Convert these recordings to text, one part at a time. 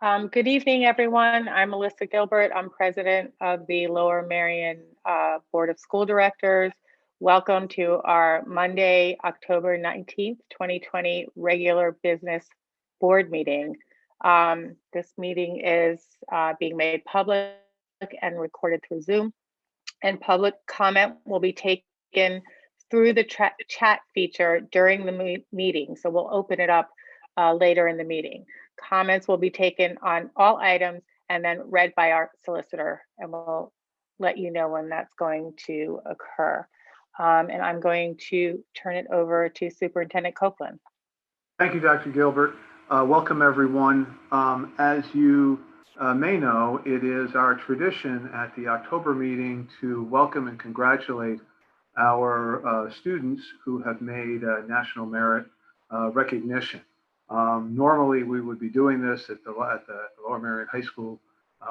Good evening, everyone. I'm Melissa Gilbert. I'm president of the Lower Merion Board of School Directors. Welcome to our Monday, October 19th, 2020 regular business board meeting. This meeting is being made public and recorded through Zoom, and public comment will be taken through the chat feature during the meeting. So we'll open it up later in the meeting. Comments will be taken on all items and then read by our solicitor, and we'll let you know when that's going to occur. And I'm going to turn it over to Superintendent Copeland. Thank you, Dr. Gilbert. Welcome, everyone. As you may know, it is our tradition at the October meeting to welcome and congratulate our students who have made national merit recognition. Normally, we would be doing this at the Lower Merion High School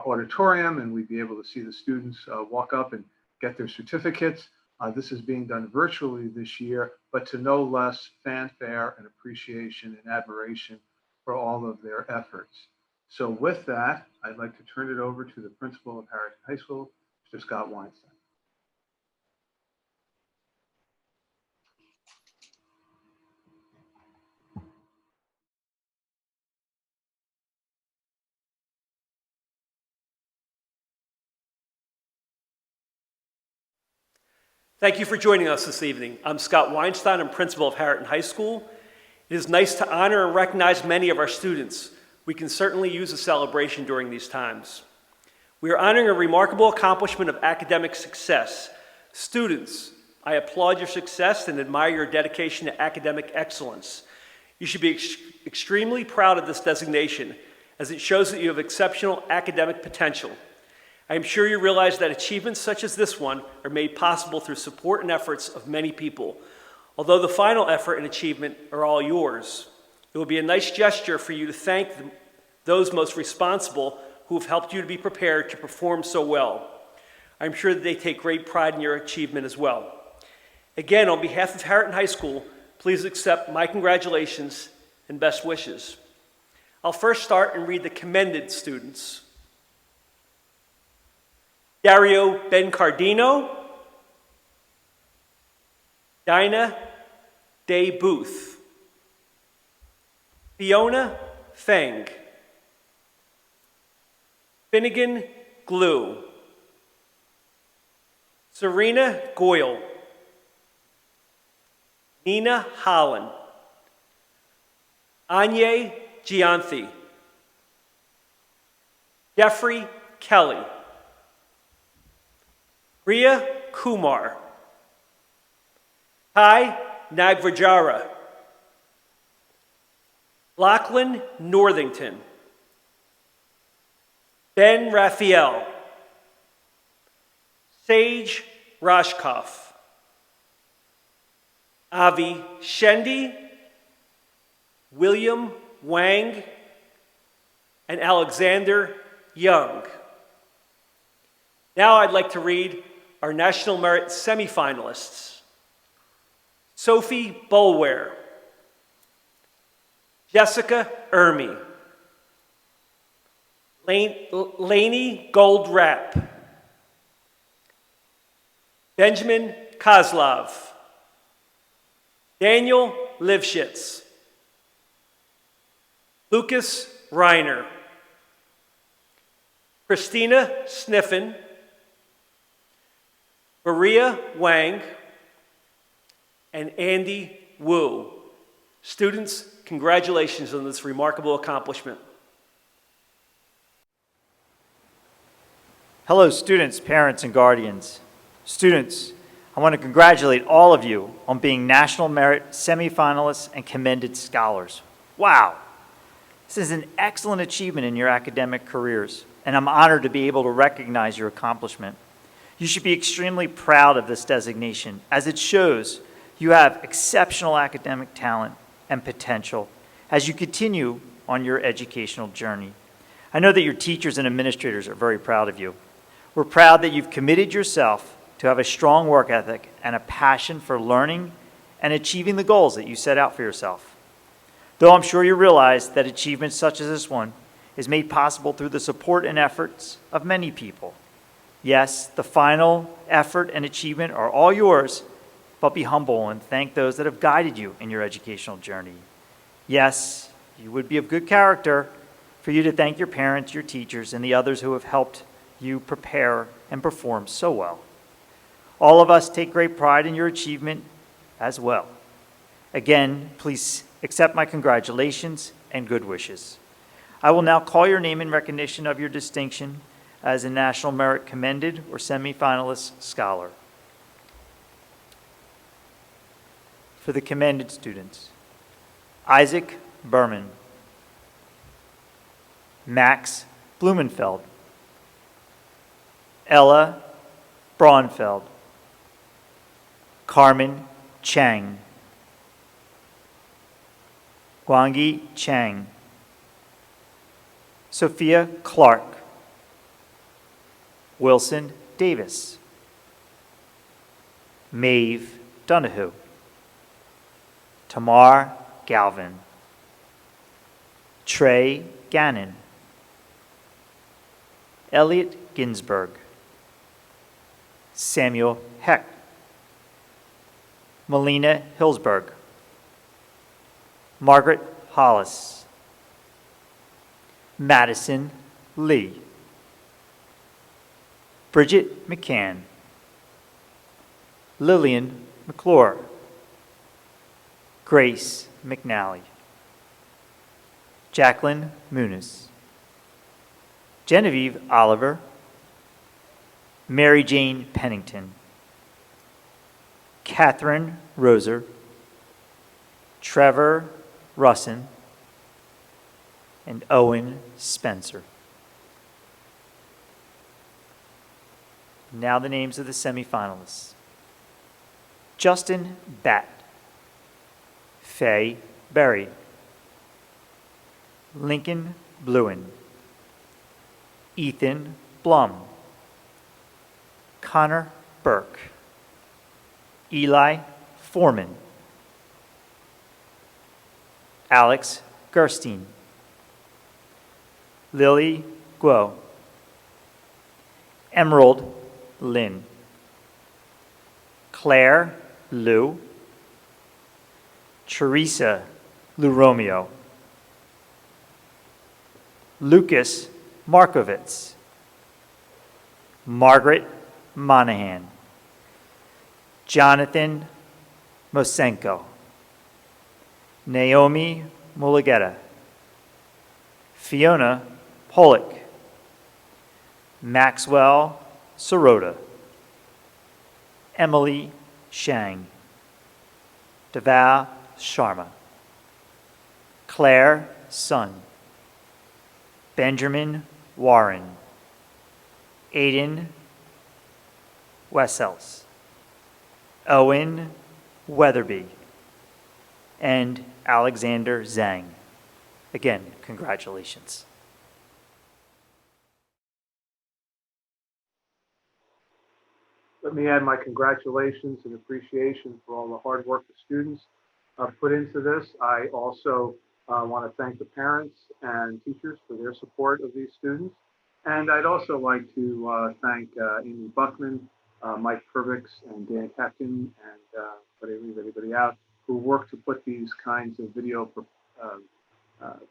auditorium, and we'd be able to see the students walk up and get their certificates. This is being done virtually this year, but to no less fanfare and appreciation and admiration for all of their efforts. So with that, I'd like to turn it over to the principal of Harrington High School, Mr. Scott Weinstein. Thank you for joining us this evening. I'm Scott Weinstein. I'm principal of Harrington High School. It is nice to honor and recognize many of our students. We can certainly use a celebration during these times. We are honoring a remarkable accomplishment of academic success. Students, I applaud your success and admire your dedication to academic excellence. You should be extremely proud of this designation, as it shows that you have exceptional academic potential. I am sure you realize that achievements such as this one are made possible through support and efforts of many people. Although the final effort and achievement are all yours, it will be a nice gesture for you to thank those most responsible who have helped you to be prepared to perform so well. I'm sure that they take great pride in your achievement as well. Again, on behalf of Harrington High School, please accept my congratulations and best wishes. I'll first start and read the commended students. Dario Bencardino, Dinah Day Booth, Fiona Feng, Finnegan Glue, Serena Goyle, Nina Holland, Anye Gianthi, Jeffrey Kelly, Priya Kumar, Kai Nagvajara, Lachlan Northington, Ben Raphael, Sage Rashkoff, Avi Shendi, William Wang, and Alexander Young. Now I'd like to read our National Merit semifinalists. Sophie Bulware, Jessica Ermy, Lainey Goldrapp, Benjamin Kozlov, Daniel Livshitz, Lucas Reiner, Christina Sniffen, Maria Wang, and Andy Wu. Students, congratulations on this remarkable accomplishment. Hello, students, parents, and guardians. Students, I want to congratulate all of you on being National Merit semifinalists and commended scholars. Wow! This is an excellent achievement in your academic careers, and I'm honored to be able to recognize your accomplishment. You should be extremely proud of this designation, as it shows you have exceptional academic talent and potential as you continue on your educational journey. I know that your teachers and administrators are very proud of you. We're proud that you've committed yourself to have a strong work ethic and a passion for learning and achieving the goals that you set out for yourself. Though I'm sure you realize that achievements such as this one is made possible through the support and efforts of many people. Yes, the final effort and achievement are all yours, but be humble and thank those that have guided you in your educational journey. Yes, you would be of good character for you to thank your parents, your teachers, and the others who have helped you prepare and perform so well. All of us take great pride in your achievement as well. Again, please accept my congratulations and good wishes. I will now call your name in recognition of your distinction as a National Merit Commended or Semifinalist Scholar. For the commended students, Isaac Berman, Max Blumenfeld, Ella Braunfeld, Carmen Chang, Guangyi Chang, Sophia Clark, Wilson Davis, Maeve Donahue, Tamar Galvin, Trey Gannon, Elliot Ginsberg, Samuel Heck, Melina Hillsberg, Margaret Hollis, Madison Lee, Bridget McCann, Lillian McClure, Grace McNally, Jacqueline Muniz, Genevieve Oliver, Mary Jane Pennington, Catherine Roser, Trevor Russin, and Owen Spencer. Now the names of the semifinalists. Justin Batt, Faye Berry, Lincoln Bluen, Ethan Blum, Connor Burke, Eli Foreman, Alex Gerstein, Lily Guo, Emerald Lin, Claire Liu, Teresa Lou Romeo, Lucas Markovitz, Margaret Monahan, Jonathan Mosenko, Naomi Mulugeta, Fiona Pollock, Maxwell Sirota, Emily Shang, Deva Sharma, Claire Sun, Benjamin Warren, Aiden Wessels, Owen Weatherby, and Alexander Zhang. Again, congratulations. Let me add my congratulations and appreciation for all the hard work the students put into this. I also want to thank the parents and teachers for their support of these students. And I'd also like to thank Amy Buckman, Mike Purvix, and Dan Ketkin, and leave anybody out, who worked to put these kinds of video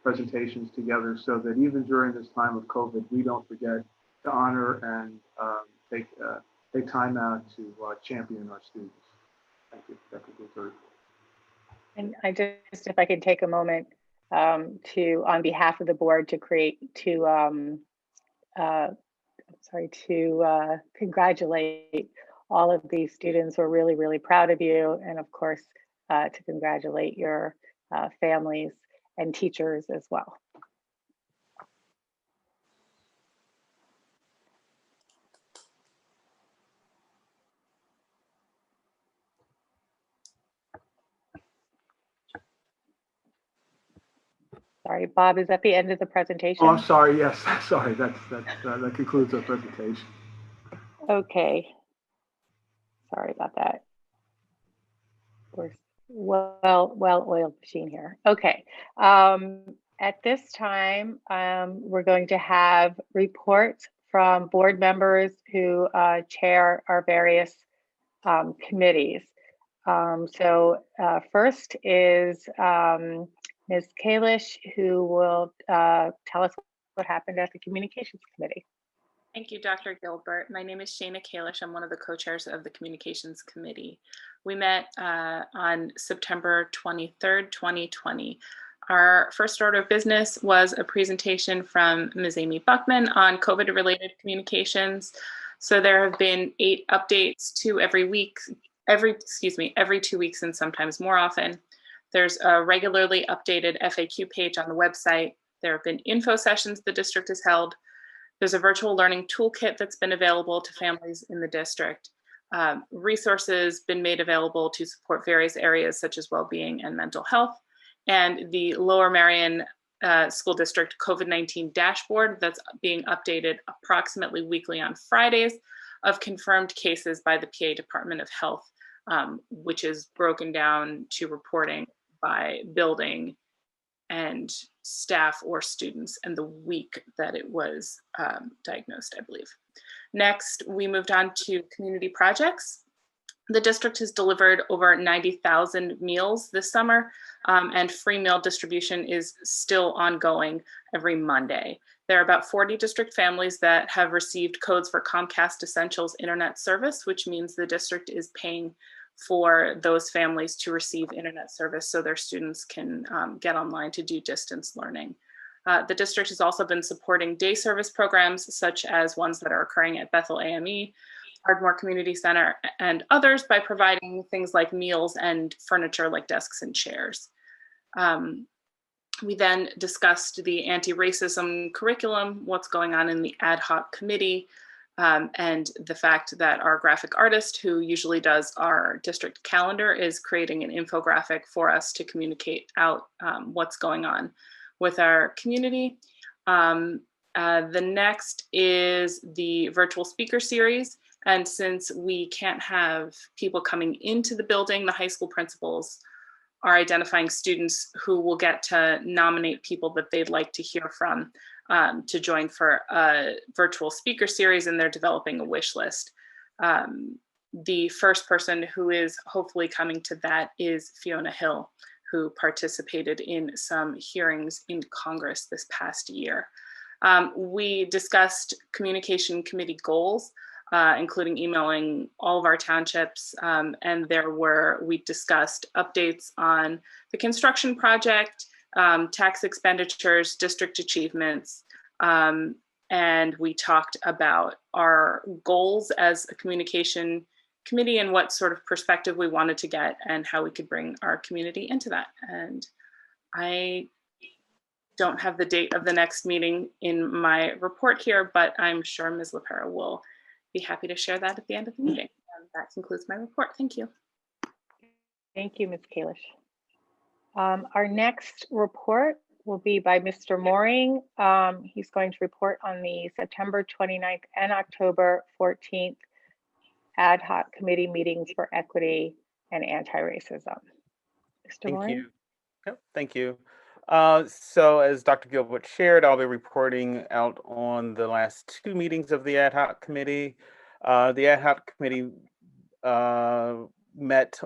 presentations together so that even during this time of COVID, we don't forget to honor and take time out to champion our students. Thank you. That concludes our report. And I just, if I could take a moment to, on behalf of the board, to congratulate all of these students. We're really, really proud of you. And of course, to congratulate your families and teachers as well. Sorry, Bob, is that the end of the presentation? Oh, I'm sorry. Yes, sorry. That concludes our presentation. Okay. Sorry about that. We're well-oiled machine here. Okay. At this time, we're going to have reports from board members who chair our various committees. First is Ms. Kalish, who will tell us what happened at the Communications Committee. Thank you, Dr. Gilbert. My name is Shana Kalish. I'm one of the co-chairs of the Communications Committee. We met on September 23rd, 2020. Our first order of business was a presentation from Ms. Amy Buckman on COVID-related communications. So there have been 8 updates to every 2 weeks and sometimes more often. There's a regularly updated FAQ page on the website. There have been info sessions the district has held. There's a virtual learning toolkit that's been available to families in the district. Resources been made available to support various areas such as well-being and mental health. And the Lower Merion School District COVID-19 dashboard that's being updated approximately weekly on Fridays of confirmed cases by the PA Department of Health, which is broken down to reporting by building and staff or students and the week that it was diagnosed, I believe. Next, we moved on to community projects. The district has delivered over 90,000 meals this summer, and free meal distribution is still ongoing every Monday. There are about 40 district families that have received codes for Comcast Essentials Internet service, which means the district is paying for those families to receive internet service so their students can get online to do distance learning. The district has also been supporting day service programs, such as ones that are occurring at Bethel AME, Ardmore Community Center, and others by providing things like meals and furniture like desks and chairs. We then discussed the anti-racism curriculum, what's going on in the ad hoc committee, and the fact that our graphic artist, who usually does our district calendar, is creating an infographic for us to communicate out what's going on with our community. The next is the virtual speaker series. And since we can't have people coming into the building, the high school principals are identifying students who will get to nominate people that they'd like to hear from to join for a virtual speaker series, and they're developing a wish list. The first person who is hopefully coming to that is Fiona Hill, who participated in some hearings in Congress this past year. We discussed communication committee goals, including emailing all of our townships, and we discussed updates on the construction project, tax expenditures, district achievements, and we talked about our goals as a communication committee and what sort of perspective we wanted to get and how we could bring our community into that. And I don't have the date of the next meeting in my report here, but I'm sure Ms. LaPera will be happy to share that at the end of the meeting. And that concludes my report. Thank you. Thank you, Ms. Kalish. Our next report will be by Mr. Mooring. He's going to report on the September 29th and October 14th ad hoc committee meetings for equity and anti-racism. Mr. Mooring? Thank you. Yep, thank you. So as Dr. Gilbert shared, I'll be reporting out on the last 2 meetings of the ad hoc committee. The ad hoc committee met,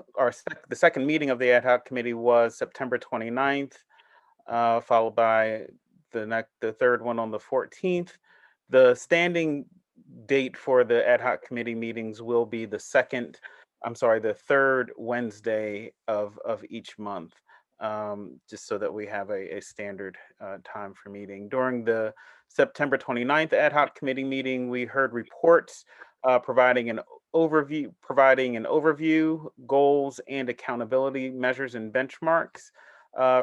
the second meeting of the ad hoc committee was September 29th, followed by the third one on the 14th. The standing date for the ad hoc committee meetings will be the third Wednesday of each month. Just so that we have a standard time for meeting. During the September 29th ad hoc committee meeting, we heard reports providing an overview, goals, and accountability measures and benchmarks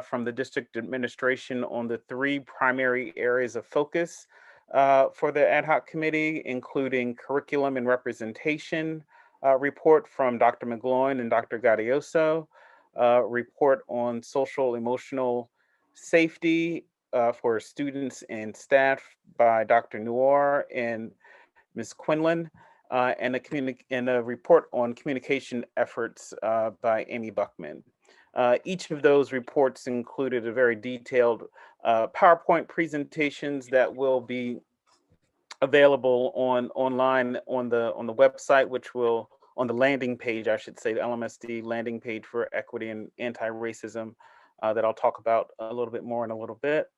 from the district administration on the 3 primary areas of focus for the ad hoc committee, including curriculum and representation report from Dr. McGloin and Dr. Gaudioso, report on social emotional safety for students and staff by Dr. Noor and Ms. Quinlan, and a report on communication efforts by Amy Buckman. Each of those reports included a very detailed PowerPoint presentations that will be available online on the website, which will on the landing page, I should say, the LMSD landing page for equity and anti-racism that I'll talk about a little bit more in a little bit.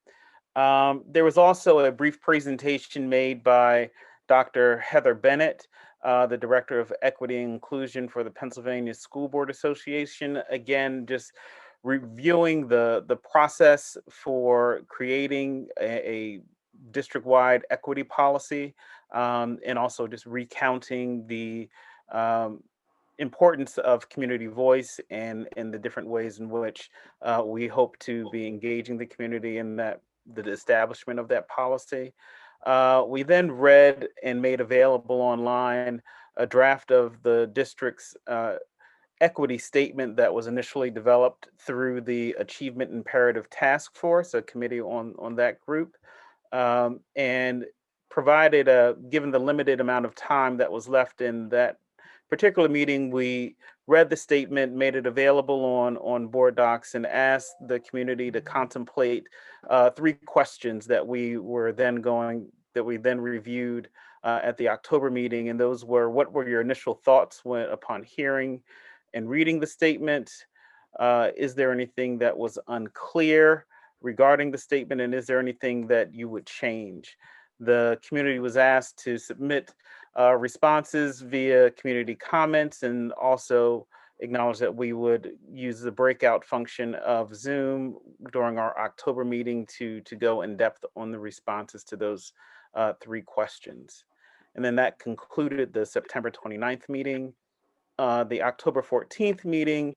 There was also a brief presentation made by Dr. Heather Bennett, the Director of Equity and Inclusion for the Pennsylvania School Board Association. Again, just reviewing the process for creating a district-wide equity policy, and also just recounting the um, importance of community voice and the different ways in which we hope to be engaging the community in that the establishment of that policy. We then read and made available online a draft of the district's equity statement that was initially developed through the Achievement Imperative Task Force, a committee on that group, and provided given the limited amount of time that was left in that particular meeting, we read the statement, made it available on board docs, and asked the community to contemplate 3 questions that we then reviewed at the October meeting. And those were: what were your initial thoughts upon hearing and reading the statement? Is there anything that was unclear regarding the statement? And is there anything that you would change? The community was asked to submit responses via community comments, and also acknowledge that we would use the breakout function of Zoom during our October meeting to go in depth on the responses to those 3 questions. And then that concluded the September 29th meeting. The October 14th meeting,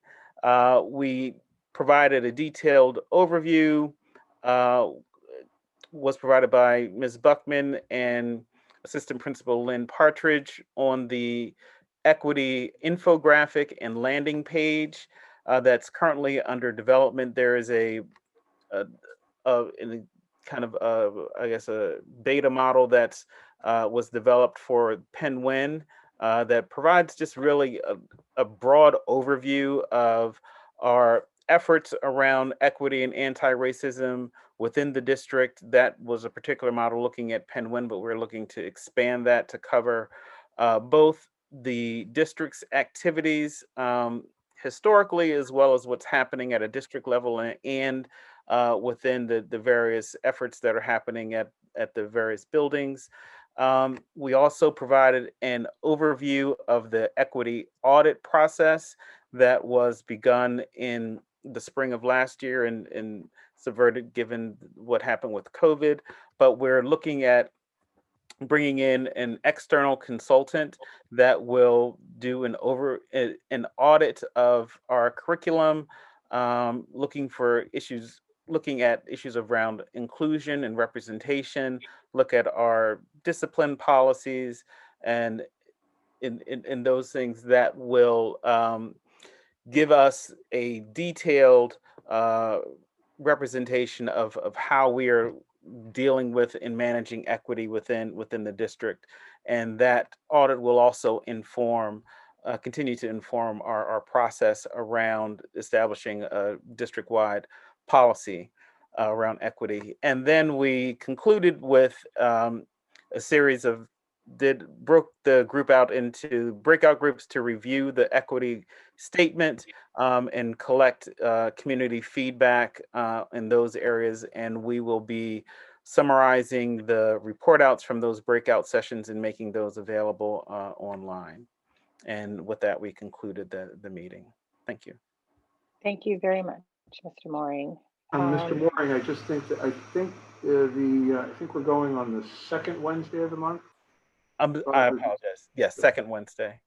we provided a detailed overview, was provided by Ms. Buckman and Assistant Principal Lynn Partridge on the equity infographic and landing page that's currently under development. There is a kind of I guess a data model that was developed for PennWin that provides just really a broad overview of our efforts around equity and anti-racism within the district. That was a particular model looking at PennWin, but we're looking to expand that to cover both the district's activities historically, as well as what's happening at a district level and within the various efforts that are happening at the various buildings. We also provided an overview of the equity audit process that was begun in the spring of last year and subverted given what happened with COVID. But we're looking at bringing in an external consultant that will do an audit of our curriculum, looking at issues around inclusion and representation, look at our discipline policies, and in those things that will give us a detailed representation of how we are dealing with and managing equity within the district. And that audit will also continue to inform our process around establishing a district-wide policy around equity. And then we concluded with a series of broke the group out into breakout groups to review the equity statement and collect community feedback in those areas. And we will be summarizing the report outs from those breakout sessions and making those available online. And with that, we concluded the meeting. Thank you. Thank you very much, Mr. Mooring. Mr. Mooring, I just think that I think we're going on the second Wednesday of the month. I apologize. Yes, second Wednesday.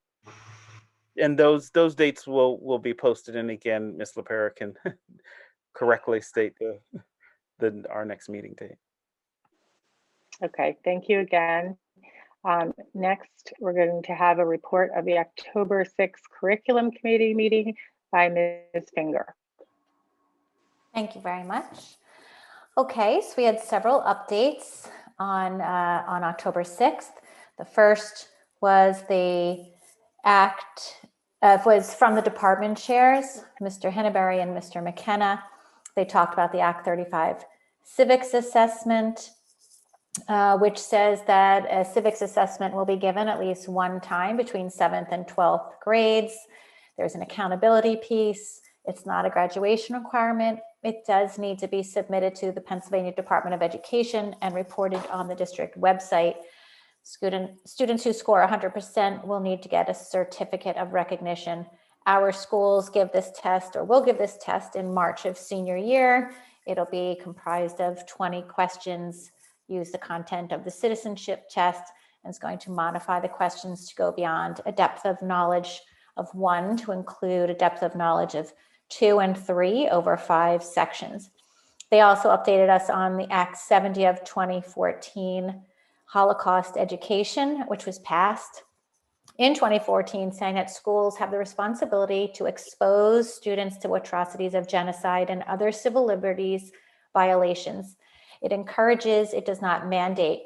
And those dates will be posted. And again, Ms. LaPera can correctly state our next meeting date. Okay, thank you again. Next, we're going to have a report of the October 6th Curriculum Committee meeting by Ms. Finger. Thank you very much. Okay, so we had several updates on October 6th. The first was the act was from the department chairs, Mr. Henneberry and Mr. McKenna. They talked about the Act 35 civics assessment, which says that a civics assessment will be given at least one time between 7th and 12th grades. There's an accountability piece. It's not a graduation requirement. It does need to be submitted to the Pennsylvania Department of Education and reported on the district website. Students who score 100% will need to get a certificate of recognition. Our schools give this test, or will give this test, in March of senior year. It'll be comprised of 20 questions, use the content of the citizenship test, and it's going to modify the questions to go beyond a depth of knowledge of 1 to include a depth of knowledge of 2 and 3 over 5 sections. They also updated us on the Act 70 of 2014 Holocaust education, which was passed in 2014, saying that schools have the responsibility to expose students to atrocities of genocide and other civil liberties violations. It encourages, it does not mandate.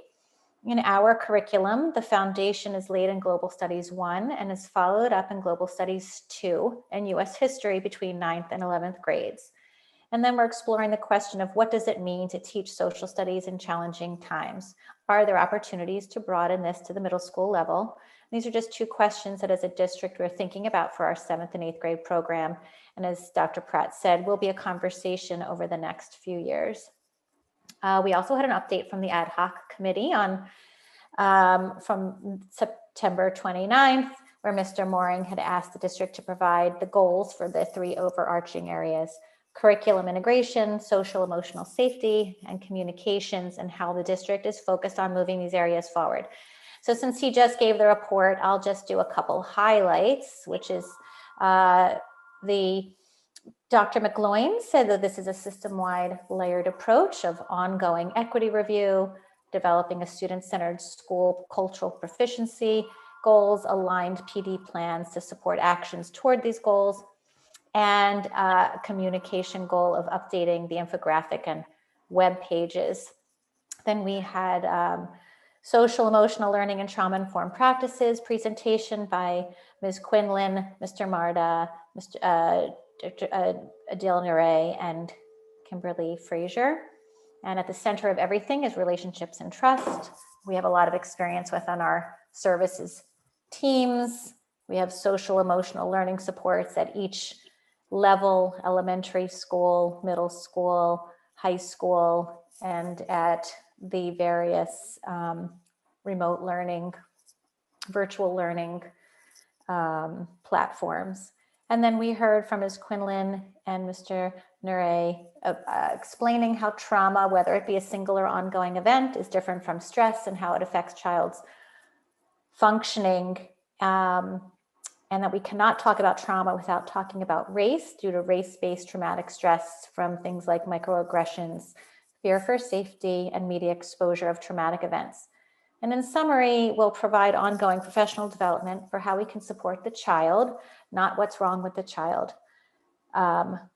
In our curriculum, the foundation is laid in Global Studies 1 and is followed up in Global Studies 2 and U.S. History between 9th and 11th grades. And then we're exploring the question of what does it mean to teach social studies in challenging times? Are there opportunities to broaden this to the middle school level? These are just 2 questions that as a district we're thinking about for our 7th and 8th grade program. And as Dr. Pratt said, will be a conversation over the next few years. We also had an update from the ad hoc committee on from September 29th, where Mr. Mooring had asked the district to provide the goals for the 3 overarching areas: curriculum integration, social emotional safety, and communications, and how the district is focused on moving these areas forward. So since he just gave the report, I'll just do a couple highlights, which is Dr. McGloin said that this is a system-wide layered approach of ongoing equity review, developing a student-centered school cultural proficiency goals, aligned PD plans to support actions toward these goals, and a communication goal of updating the infographic and web pages. Then we had social emotional learning and trauma-informed practices presentation by Ms. Quinlan, Mr. Marda, Dr. Adil Nure, and Kimberly Frazier. And at the center of everything is relationships and trust. We have a lot of experience within our services teams. We have social emotional learning supports at each level: elementary school, middle school, high school, and at the various remote learning, virtual learning platforms. And then we heard from Ms. Quinlan and Mr. Nure explaining how trauma, whether it be a single or ongoing event, is different from stress and how it affects child's functioning, and that we cannot talk about trauma without talking about race due to race-based traumatic stress from things like microaggressions, fear for safety, and media exposure of traumatic events. And in summary, we'll provide ongoing professional development for how we can support the child, not what's wrong with the child.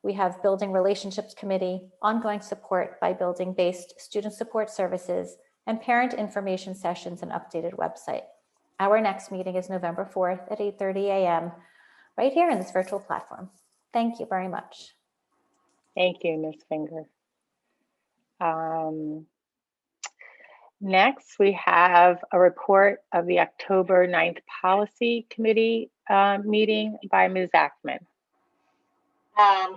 We have Building Relationships Committee, ongoing support by building-based student support services, and parent information sessions and updated website. Our next meeting is November 4th at 8:30 a.m. right here in this virtual platform. Thank you very much. Thank you, Ms. Finger. Next, we have a report of the October 9th Policy Committee meeting by Ms. Ackman.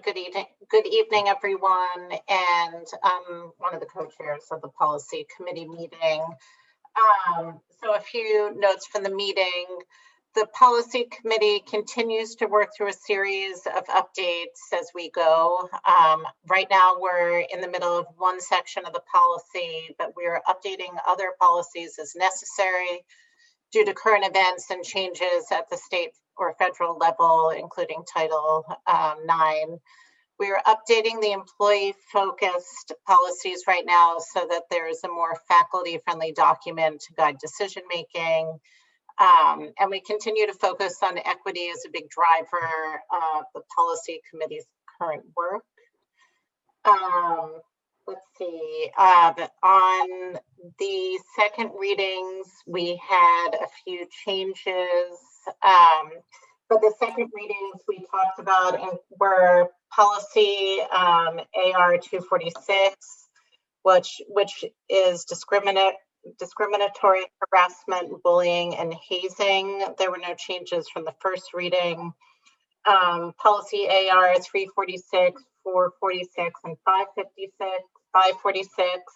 Good evening, everyone. And I'm one of the co-chairs of the Policy Committee meeting. So a few notes from the meeting. The Policy Committee continues to work through a series of updates as we go. Right now, we're in the middle of one section of the policy, but we're updating other policies as necessary due to current events and changes at the state or federal level, including Title IX. We are updating the employee-focused policies right now so that there's a more faculty-friendly document to guide decision-making. And we continue to focus on equity as a big driver of the Policy Committee's current work. Let's see, on the second readings, we had a few changes. But the second readings we talked about were policy AR 246, which is discriminatory harassment, bullying, and hazing. There were no changes from the first reading. Policy AR 346, 446, and 546,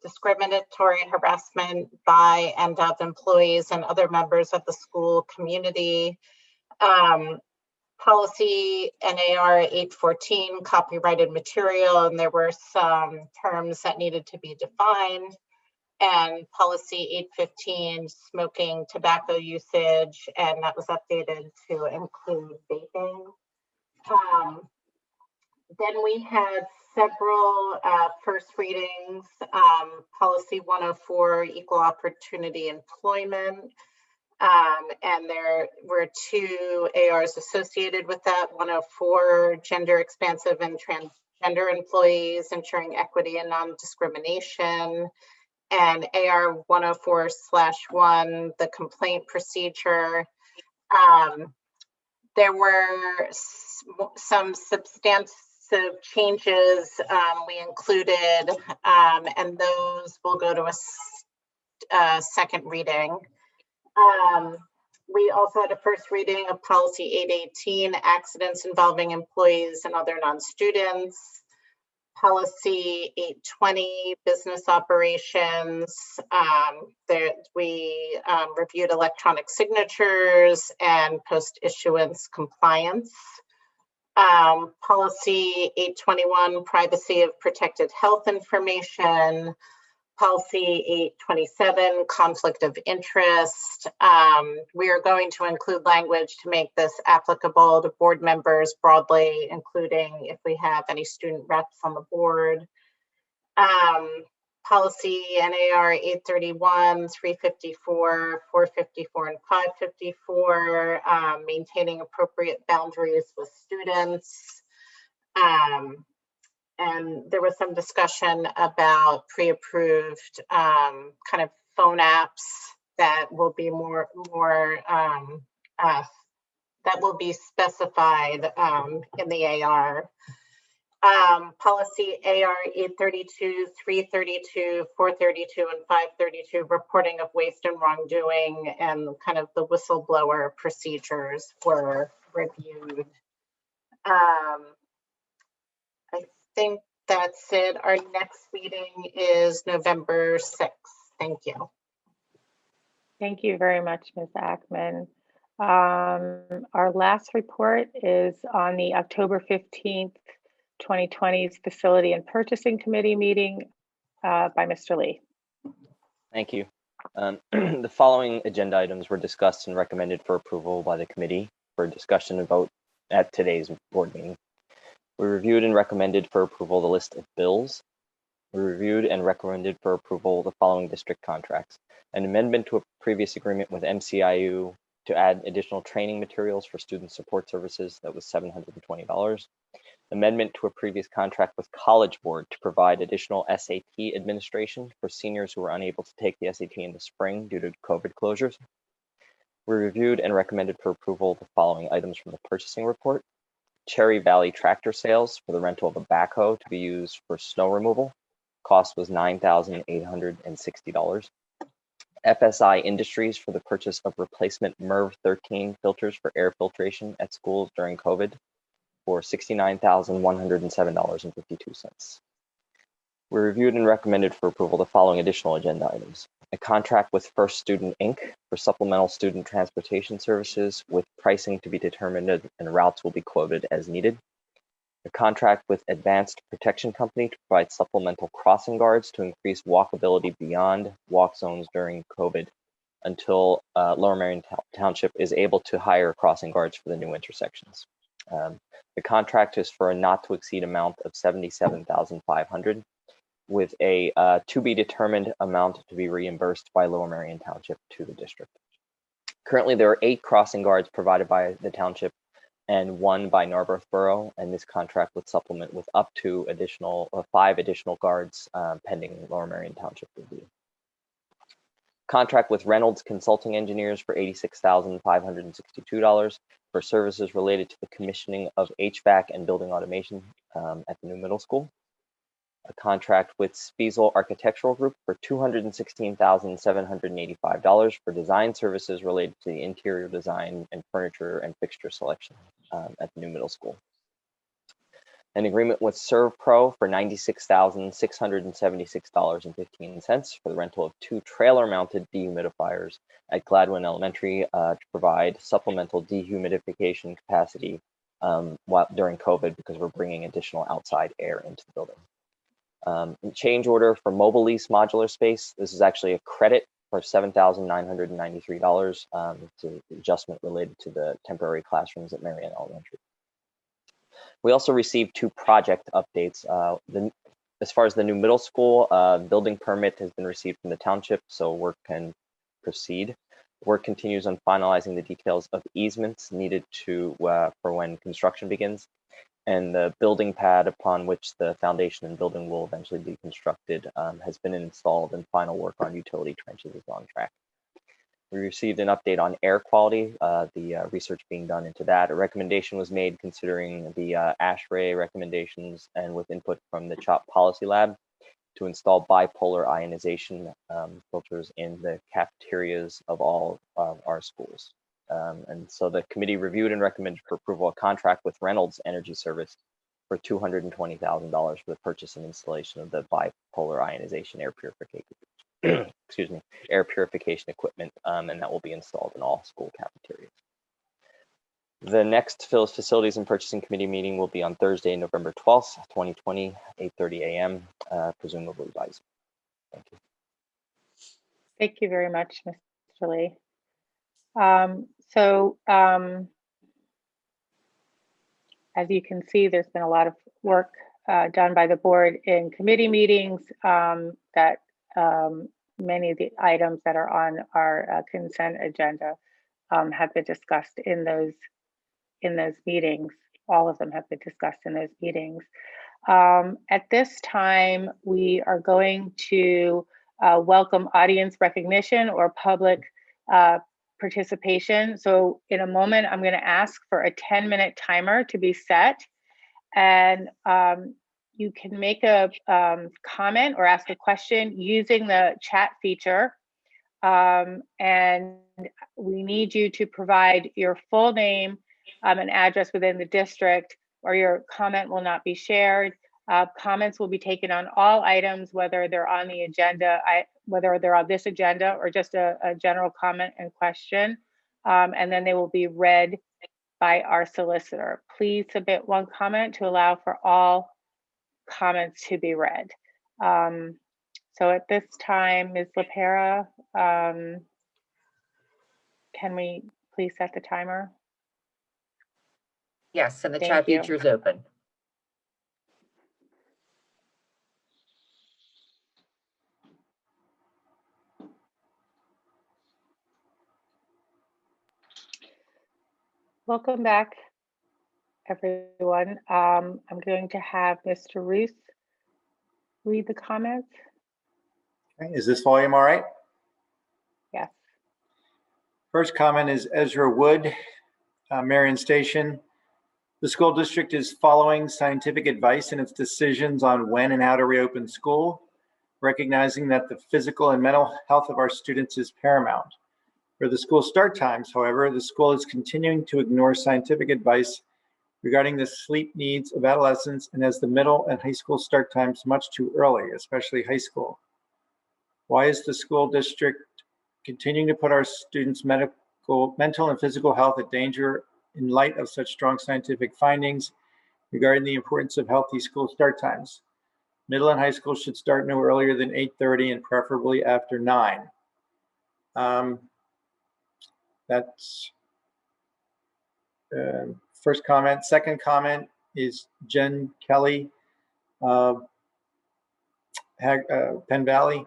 discriminatory harassment by and of employees and other members of the school community. Policy NAR 814, copyrighted material, and there were some terms that needed to be defined. And policy 815, smoking tobacco usage, and that was updated to include vaping. Then we had several first readings. Policy 104, equal opportunity employment. And there were 2 ARs associated with that. 104, gender expansive and transgender employees, ensuring equity and non-discrimination. And AR 104/1, the complaint procedure. There were some substantive changes we included, and those will go to a second reading. We also had a first reading of policy 818, accidents involving employees and other non-students. Policy 820, business operations. We reviewed electronic signatures and post-issuance compliance. Policy 821, privacy of protected health information. Policy 827, conflict of interest. We are going to include language to make this applicable to board members broadly, including if we have any student reps on the board. Policy NAR 831, 354, 454, and 554, maintaining appropriate boundaries with students. And there was some discussion about pre-approved kind of phone apps that will be more that will be specified in the AR. Policy AR 832, 332, 432, and 532, reporting of waste and wrongdoing, and kind of the whistleblower procedures were reviewed. I think that's it. Our next meeting is November 6th. Thank you. Thank you very much, Ms. Ackman. Our last report is on the October 15th, 2020's Facility and Purchasing Committee meeting by Mr. Lee. Thank you. The following agenda items were discussed and recommended for approval by the committee for discussion and vote at today's board meeting. We reviewed and recommended for approval the list of bills. We reviewed and recommended for approval the following district contracts: an amendment to a previous agreement with MCIU to add additional training materials for student support services, that was $720. Amendment to a previous contract with College Board to provide additional SAT administration for seniors who were unable to take the SAT in the spring due to COVID closures. We reviewed and recommended for approval the following items from the purchasing report: Cherry Valley tractor sales for the rental of a backhoe to be used for snow removal. Cost was $9,860. FSI Industries for the purchase of replacement MERV 13 filters for air filtration at schools during COVID for $69,107.52. We reviewed and recommended for approval the following additional agenda items: a contract with First Student Inc. for supplemental student transportation services with pricing to be determined and routes will be quoted as needed. A contract with Advanced Protection Company to provide supplemental crossing guards to increase walkability beyond walk zones during COVID until Lower Merion Township is able to hire crossing guards for the new intersections. The contract is for a not to exceed amount of $77,500 with a to be determined amount to be reimbursed by Lower Merion Township to the district. Currently, there are 8 crossing guards provided by the township and 1 by Narberth Borough, and this contract would supplement with up to 5 additional guards pending Lower Merion Township review. contract with Reynolds Consulting Engineers for $86,562 for services related to the commissioning of HVAC and building automation at the new middle school. A contract with Spiesel Architectural Group for $216,785 for design services related to the interior design and furniture and fixture selection at the new middle school. An agreement with ServPro for $96,676.15 for the rental of 2 trailer-mounted dehumidifiers at Gladwin Elementary to provide supplemental dehumidification capacity during COVID, because we're bringing additional outside air into the building. Change order for mobile lease modular space. This is actually a credit for $7,993. It's an adjustment related to the temporary classrooms at Marion Elementary. We also received 2 project updates. As far as the new middle school, building permit has been received from the township, so work can proceed. Work continues on finalizing the details of easements needed for when construction begins. And the building pad upon which the foundation and building will eventually be constructed has been installed, and final work on utility trenches is on track. We received an update on air quality, the research being done into that. A recommendation was made considering the ASHRAE recommendations and with input from the CHOP Policy Lab to install bipolar ionization filters in the cafeterias of all of our schools. And so the committee reviewed and recommended for approval a contract with Reynolds Energy Service for $220,000 for the purchase and installation of the bipolar ionization air purification, excuse me, air purification equipment, and that will be installed in all school cafeterias. The next Facilities and Purchasing Committee meeting will be on Thursday, November 12th, 2020, 8:30 a.m., presumably by Zoom. Thank you. Thank you very much, Mr. Lee. As you can see, there's been a lot of work done by the board in committee meetings that many of the items that are on our consent agenda have been discussed in those meetings. All of them have been discussed in those meetings. At this time, we are going to welcome audience recognition or public participation. So in a moment, I'm going to ask for a 10-minute timer to be set, and you can make a comment or ask a question using the chat feature. And we need you to provide your full name and address within the district, or your comment will not be shared. Comments will be taken on all items, whether they're on the agenda, whether they're on this agenda or just a general comment and question. And then they will be read by our solicitor. Please submit one comment to allow for all comments to be read. So at this time, Ms. LaPera, can we please set the timer? Yes, and the Thank chat you. feature is open. Welcome back, everyone. I'm going to have Mr. Roos read the comments. Okay, is this volume all right? Yes. First comment is Ezra Wood, Marion Station. The school district is following scientific advice in its decisions on when and how to reopen school, recognizing that the physical and mental health of our students is paramount. For the school start times, however, the school is continuing to ignore scientific advice regarding the sleep needs of adolescents and has the middle and high school start times much too early, especially high school. Why is the school district continuing to put our students' mental and physical health at danger in light of such strong scientific findings regarding the importance of healthy school start times? Middle and high school should start no earlier than 8:30 and preferably after 9. That's first comment. Second comment is Jen Kelly, Penn Valley.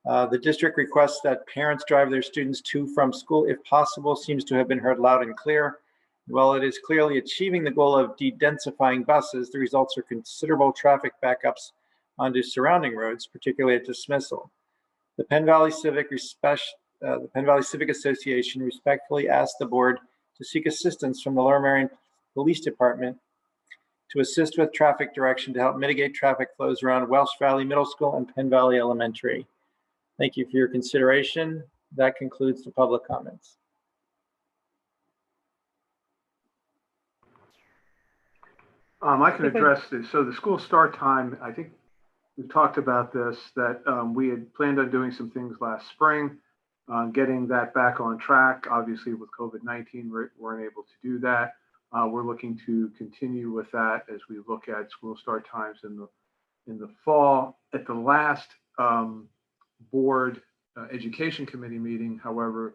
The district requests that parents drive their students to from school if possible seems to have been heard loud and clear. While it is clearly achieving the goal of de-densifying buses, the results are considerable traffic backups onto surrounding roads, particularly at Dismissal. The Penn Valley Civic Association respectfully asks the board to seek assistance from the Lower Merion Police Department to assist with traffic direction to help mitigate traffic flows around Welsh Valley Middle School and Penn Valley Elementary. Thank you for your consideration. That concludes the public comments. I can address this. So the school start time, I think we've talked about this, that we had planned on doing some things last spring, getting that back on track. Obviously with COVID-19, we weren't able to do that. We're looking to continue with that as we look at school start times in the fall. At the last board education committee meeting, however,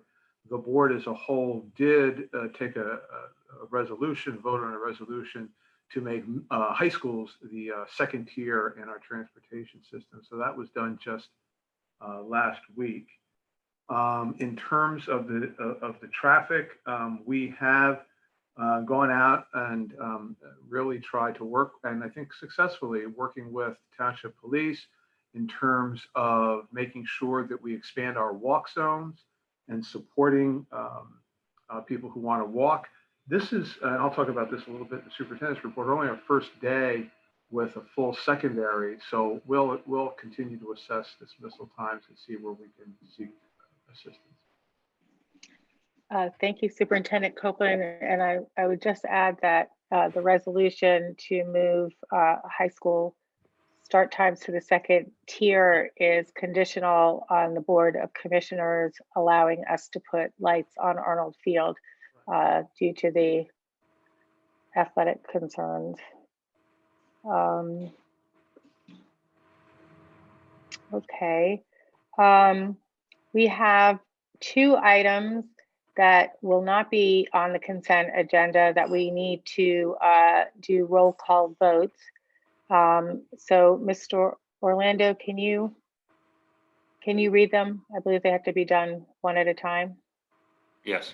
the board as a whole did take a resolution, vote on a resolution to make high schools the second tier in our transportation system. So that was done just last week. In terms of the traffic, we have gone out and really tried to work, and I think successfully, working with Township Police in terms of making sure that we expand our walk zones and supporting people who want to walk. This is, I'll talk about this a little bit in the superintendent's report, only our first day with a full secondary. So we'll continue to assess dismissal times and see where we can seek assistance. Thank you, Superintendent Copeland. And I would just add that the resolution to move high school start times to the second tier is conditional on the Board of Commissioners allowing us to put lights on Arnold Field due to the athletic concerns. Okay. We have two items that will not be on the consent agenda that we need to do roll call votes. So Mr. Orlando, can you read them? I believe they have to be done one at a time. Yes.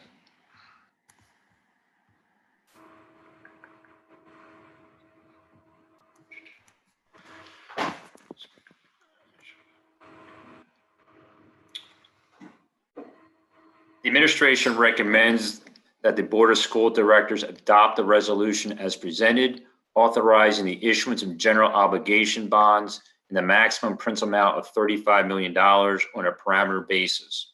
The administration recommends that the Board of School Directors adopt the resolution as presented, authorizing the issuance of general obligation bonds in the maximum principal amount of $35 million on a parameter basis,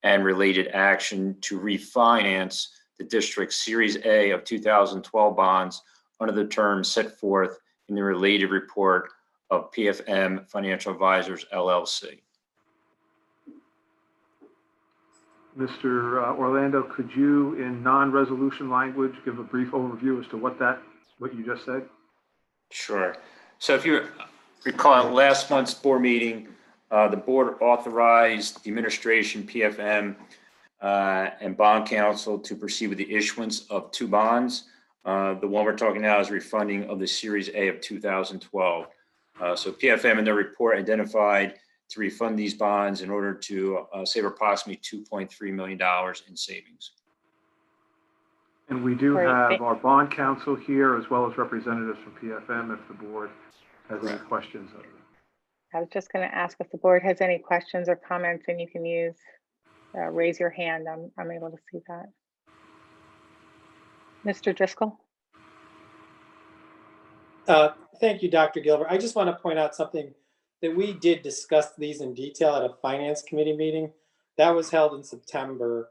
and related action to refinance the district's Series A of 2012 bonds under the terms set forth in the related report of PFM Financial Advisors, LLC. Mr. Orlando, could you, in non-resolution language, give a brief overview as to what you just said? Sure. So if you recall, at last month's board meeting, the board authorized the administration, PFM, and bond counsel to proceed with the issuance of two bonds. The one we're talking now is refunding of the Series A of 2012. So PFM in their report identified to refund these bonds in order to save approximately $2.3 million in savings. And we do have our bond counsel here, as well as representatives from PFM, if the board has any questions of them. I was just going to ask if the board has any questions or comments, and you can use raise your hand. I'm able to see that. Mr. Driscoll. Thank you, Dr. Gilbert. I just want to point out something that we did discuss these in detail at a finance committee meeting that was held in September.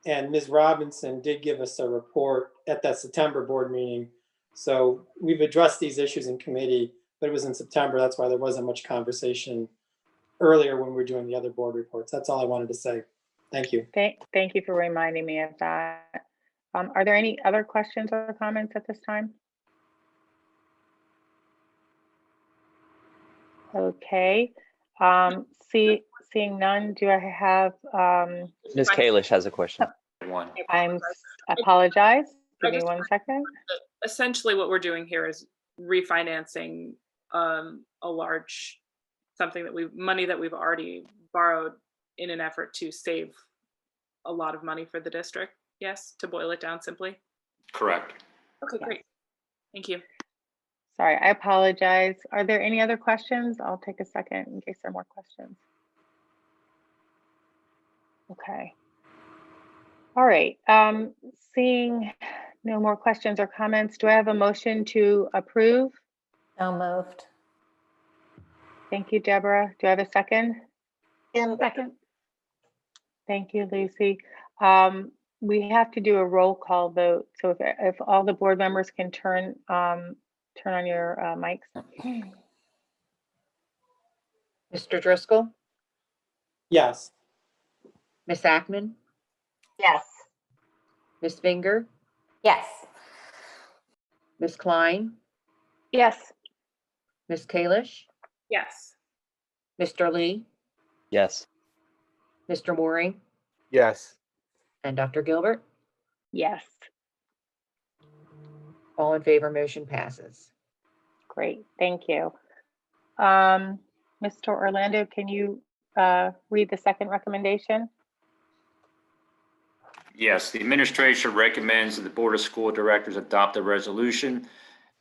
And Ms. Robinson did give us a report at that September board meeting. So we've addressed these issues in committee, but it was in September. That's why there wasn't much conversation earlier when we were doing the other board reports. That's all I wanted to say. Thank you. Thank you for reminding me of that. Are there any other questions or comments at this time? Okay. Seeing none, do I have? Ms. Kalish has a question. I apologize. Give me 1 second. Essentially, what we're doing here is refinancing a large money that we've already borrowed in an effort to save a lot of money for the district. Yes, to boil it down simply. Correct. Okay, Yes. great. Thank you. Sorry, I apologize. Are there any other questions? I'll take a second in case there are more questions. Okay. All right. Seeing no more questions or comments, do I have a motion to approve? So moved. Thank you, Deborah. Do I have a second? And Second. Thank you, Lucy. We have to do a roll call vote. So if all the board members can turn on your mics. Mr. Driscoll, Yes. Miss Ackman, yes, Miss Finger, Yes. Miss Klein, Yes. Miss Kalish, Yes. Mr. Lee, Yes. Mr. Mooring, Yes. and Dr. Gilbert. Yes. All in favor, motion passes. Great. Thank you. Mr. Orlando, can you read the second recommendation? Yes, the administration recommends that the Board of School Directors adopt a resolution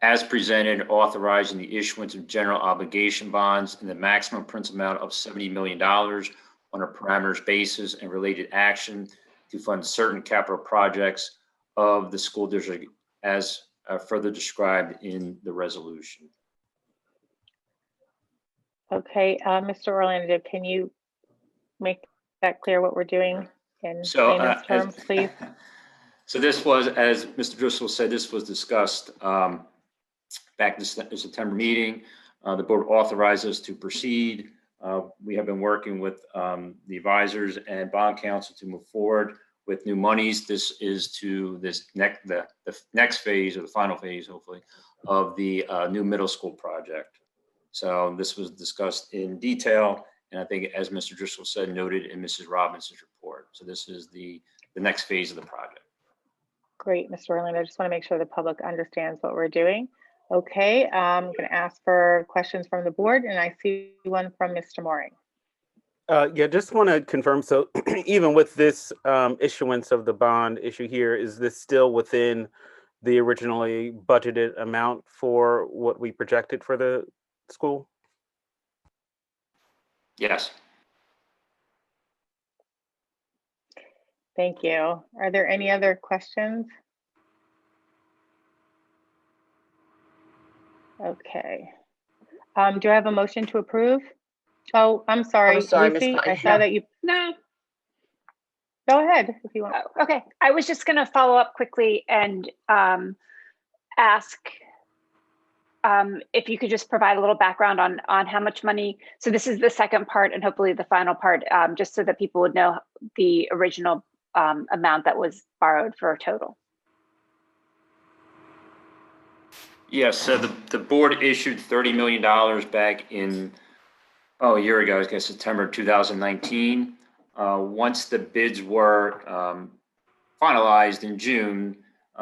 as presented authorizing the issuance of general obligation bonds in the maximum principal amount of $70 million on a parameters basis and related action to fund certain capital projects of the school district as further described in the resolution. Okay, Mr. Orlando, can you make that clear what we're doing in layman's terms, please? So this was, as Mr. Driscoll said, this was discussed back in the September meeting. The board authorized us to proceed. We have been working with the advisors and bond counsel to move forward with new monies. This is to the next phase, or the final phase, hopefully, of the new middle school project. So this was discussed in detail, and I think, as Mr. Driscoll said, noted in Mrs. Robinson's report. So this is the next phase of the project. Great, Mr. Orlando. I just want to make sure the public understands what we're doing. Okay, I'm going to ask for questions from the board, and I see one from Mr. Mooring. Yeah, just want to confirm. So even with this issuance of the bond issue here, is this still within the originally budgeted amount for what we projected for the school? Yes. Thank you. Are there any other questions? Okay. Do I have a motion to approve? Oh, I'm sorry, I'm sorry, Lucy. Ms. I saw that you. No. Go ahead if you want. Oh, okay. I was just going to follow up quickly and ask if you could just provide a little background on how much money. So this is the second part and hopefully the final part, just so that people would know the original amount that was borrowed for a total. Yes, so the board issued $30 million back in, a year ago, I guess September 2019. Once the bids were finalized in June,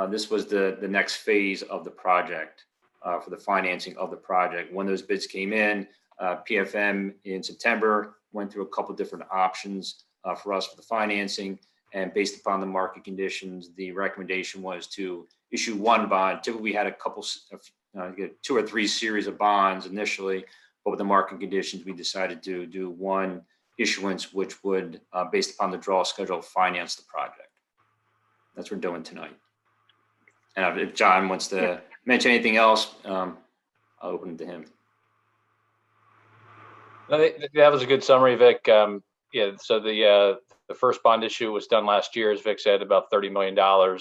this was the next phase of the project for the financing of the project. When those bids came in, PFM in September went through a couple of different options for us for the financing. And based upon the market conditions, the recommendation was to issue one bond. Typically, we had a couple, 2 or 3 series of bonds initially, but with the market conditions, we decided to do one issuance, which would, based upon the draw schedule, finance the project. That's what we're doing tonight. And if John wants to mention anything else, I'll open it to him. No, that was a good summary, Vic. Yeah, so the first bond issue was done last year, as Vic said, about $30 million.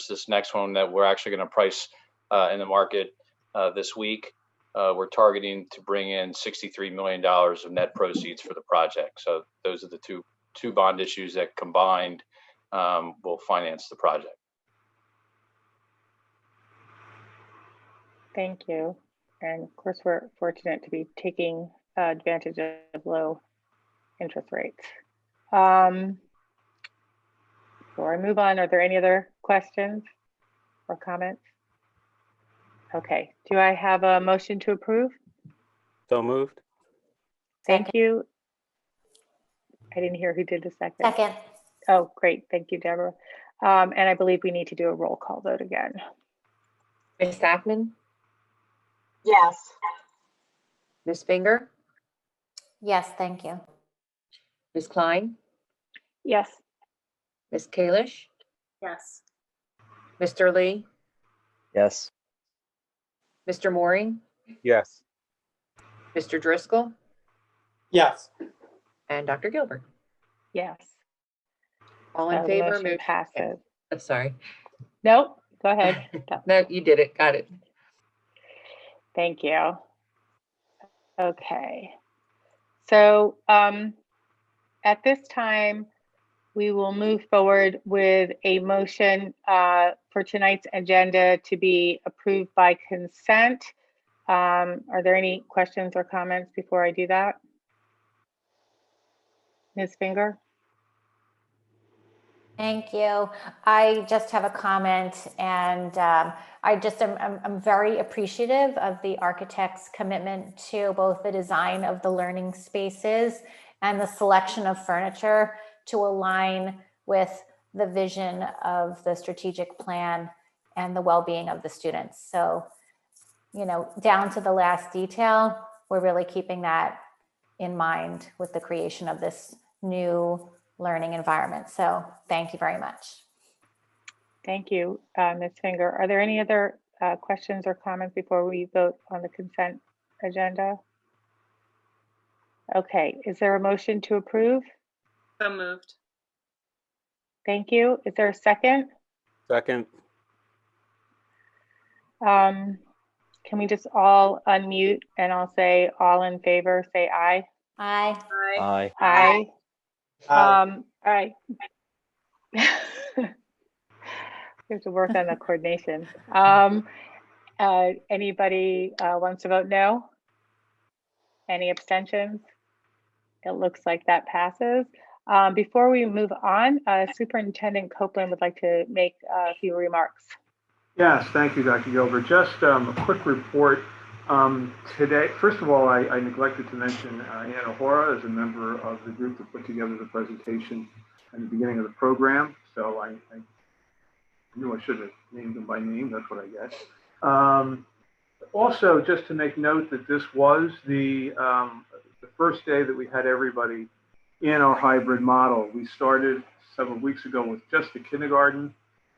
This next one that we're actually going to price in the market this week, we're targeting to bring in $63 million of net proceeds for the project. So those are the two bond issues that combined will finance the project. Thank you. And of course, we're fortunate to be taking advantage of low interest rates. Before I move on, are there any other questions or comments? Okay, do I have a motion to approve? So moved. Thank you. I didn't hear who did the second. Second. Oh, great. Thank you, Deborah. And I believe we need to do a roll call vote again. Miss Ackman, yes, Miss Finger, Yes, thank you. Miss Klein, Yes. Ms. Kalish, Yes. Mr. Lee, Yes. Mr. Mooring, Yes. Mr. Driscoll, Yes. and Dr. Gilbert. Yes. All So in the favor? motion passes. Sorry. Nope, go ahead. No, you did it. Got it. Thank you. Okay. So at this time, we will move forward with a motion for tonight's agenda to be approved by consent. Are there any questions or comments before I do that? Ms. Finger? Thank you. I just have a comment, and I'm very appreciative of the architect's commitment to both the design of the learning spaces and the selection of furniture to align with the vision of the strategic plan and the well-being of the students. So, down to the last detail, we're really keeping that in mind with the creation of this new learning environment. So thank you very much. Thank you, Ms. Finger. Are there any other questions or comments before we vote on the consent agenda? Okay, is there a motion to approve? So moved. Thank you. Is there a second? Second. Can we just all unmute and I'll say all in favor, say aye. Aye. Aye. Aye. All right. We have to work on the coordination. Anybody wants to vote no? Any abstentions? It looks like that passes. Before we move on, Superintendent Copeland would like to make a few remarks. Yes, thank you, Dr. Gilbert. Just a quick report. Today, first of all, I neglected to mention Anna Hora is a member of the group that put together the presentation at the beginning of the program. So I knew I should have named them by name. That's what I guess. Also, just to make note that this was the first day that we had everybody in our hybrid model. We started several weeks ago with just the kindergarten,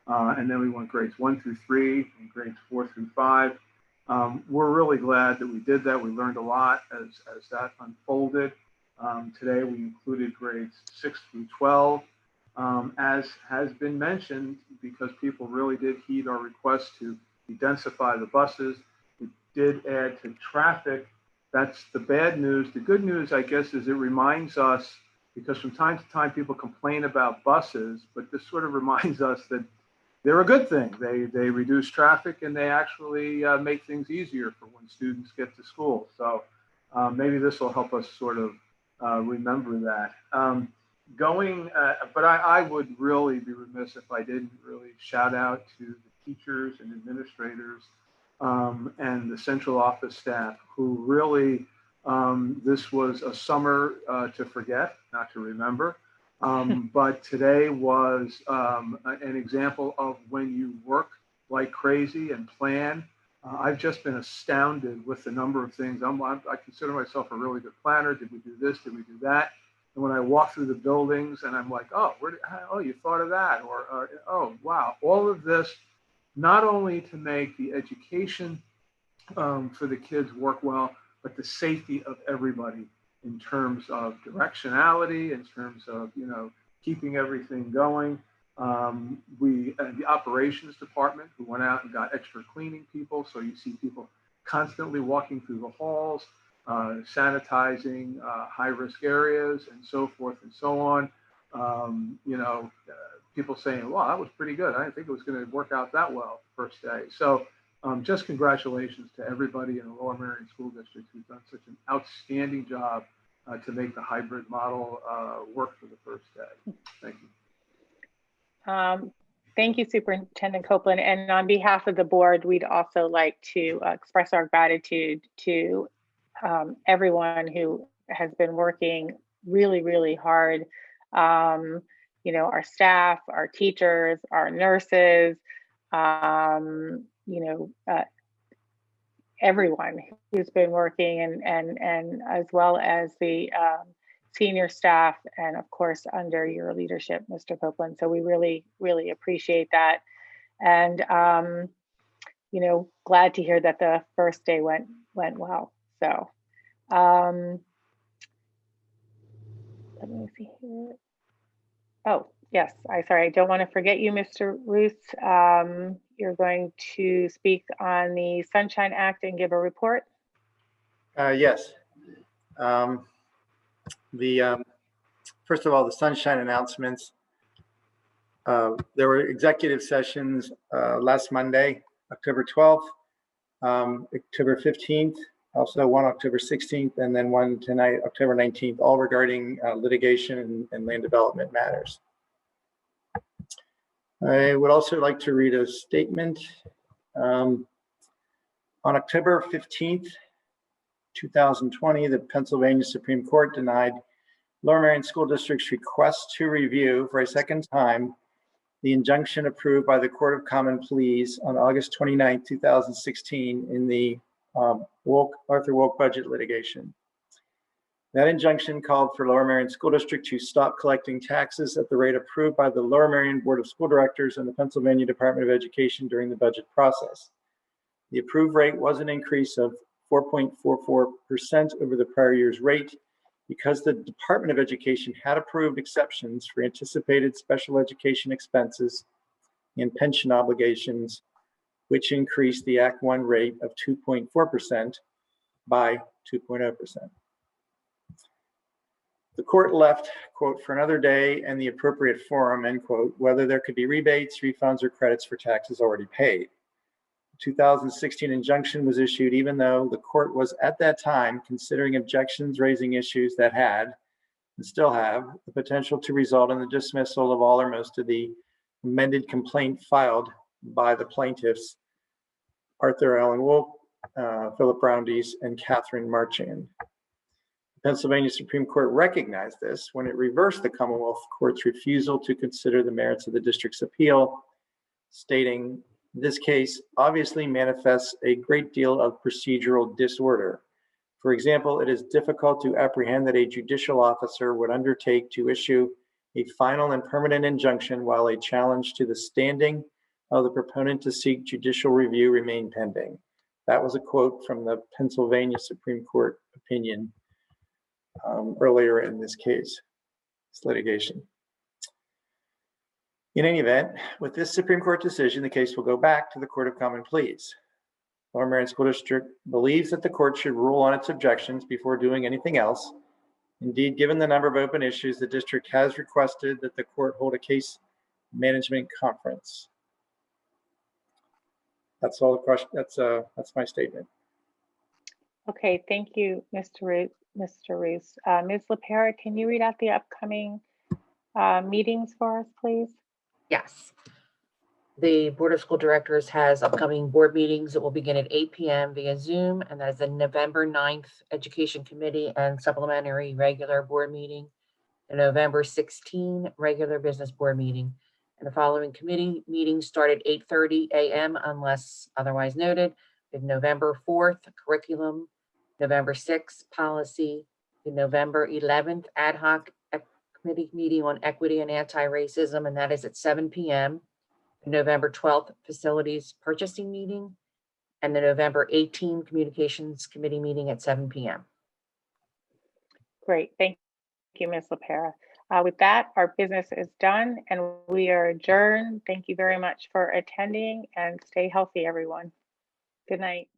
and then we went grades 1 through 3 and grades 4 through 5. We're really glad that we did that. We learned a lot as that unfolded. Today we included grades 6 through 12. As has been mentioned, because people really did heed our request to densify the buses, we did add to traffic. That's the bad news. The good news, I guess, is it reminds us, because from time to time people complain about buses, but this sort of reminds us that they're a good thing. They reduce traffic and they actually make things easier for when students get to school. So maybe this will help us sort of remember that. But I would really be remiss if I didn't really shout out to the teachers and administrators and the central office staff who really, this was a summer to forget, not to remember. But today was an example of when you work like crazy and plan. I've just been astounded with the number of things. I consider myself a really good planner. Did we do this? Did we do that? And when I walk through the buildings and I'm like, oh, you thought of that? Or oh, wow. All of this, not only to make the education for the kids work well, but the safety of everybody in terms of directionality, in terms of, keeping everything going. The operations department, who went out and got extra cleaning people. So you see people constantly walking through the halls, sanitizing high-risk areas and so forth and so on. People saying, wow, that was pretty good. I didn't think it was going to work out that well first day. So just congratulations to everybody in the Lower Merion School District who's done such an outstanding job to make the hybrid model work for the first day. Thank you. Thank you, Superintendent Copeland. And on behalf of the board, we'd also like to express our gratitude to everyone who has been working really, really hard. Our staff, our teachers, our nurses, everyone who's been working and as well as the senior staff, and of course, under your leadership, Mr. Copeland. So we really, really appreciate that. And, you know, glad to hear that the first day went well. So, let me see here. Oh, yes, sorry, I don't want to forget you, Mr. Ruth. You're going to speak on the Sunshine Act and give a report. Yes. First of all, the Sunshine announcements. There were executive sessions last Monday, October 12th, October 15th, also one October 16th, and then one tonight, October 19th, all regarding litigation and land development matters. I would also like to read a statement. On October 15th, 2020, the Pennsylvania Supreme Court denied Lower Merion School District's request to review for a second time the injunction approved by the Court of Common Pleas on August 29, 2016 in the Arthur Wolk budget litigation. That injunction called for Lower Merion School District to stop collecting taxes at the rate approved by the Lower Merion Board of School Directors and the Pennsylvania Department of Education during the budget process. The approved rate was an increase of 4.44% over the prior year's rate because the Department of Education had approved exceptions for anticipated special education expenses and pension obligations, which increased the Act 1 rate of 2.4% by 2.0%. The court left, quote, for another day and the appropriate forum, end quote, whether there could be rebates, refunds, or credits for taxes already paid. 2016 injunction was issued even though the court was at that time considering objections raising issues that had and still have the potential to result in the dismissal of all or most of the amended complaint filed by the plaintiffs, Arthur Allen Wolk, Philip Browndies, and Catherine Marchand. The Pennsylvania Supreme Court recognized this when it reversed the Commonwealth Court's refusal to consider the merits of the district's appeal, stating, this case obviously manifests a great deal of procedural disorder. For example, it is difficult to apprehend that a judicial officer would undertake to issue a final and permanent injunction while a challenge to the standing of the proponent to seek judicial review remained pending. That was a quote from the Pennsylvania Supreme Court opinion earlier in this case, this litigation. In any event, with this Supreme Court decision, the case will go back to the Court of Common Pleas. Lower Merion School District believes that the court should rule on its objections before doing anything else. Indeed, given the number of open issues, the district has requested that the court hold a case management conference. That's all the question. That's my statement. Okay, thank you, Mr. Roos. Ms. LaPera, can you read out the upcoming meetings for us, please? Yes. The Board of School Directors has upcoming board meetings that will begin at 8 p.m. via Zoom, and that is the November 9th Education Committee and Supplementary Regular Board Meeting, the November 16 Regular Business Board Meeting, and the following committee meetings start at 8:30 a.m. unless otherwise noted. The November 4th Curriculum, November 6th Policy, the November 11th Ad Hoc Committee meeting on Equity and Anti-Racism, and that is at 7 p.m. The November 12th Facilities Purchasing Meeting, and the November 18th Communications Committee meeting at 7 p.m. Great, thank you, Ms. LaPera. With that, our business is done and we are adjourned. Thank you very much for attending and stay healthy, everyone. Good night.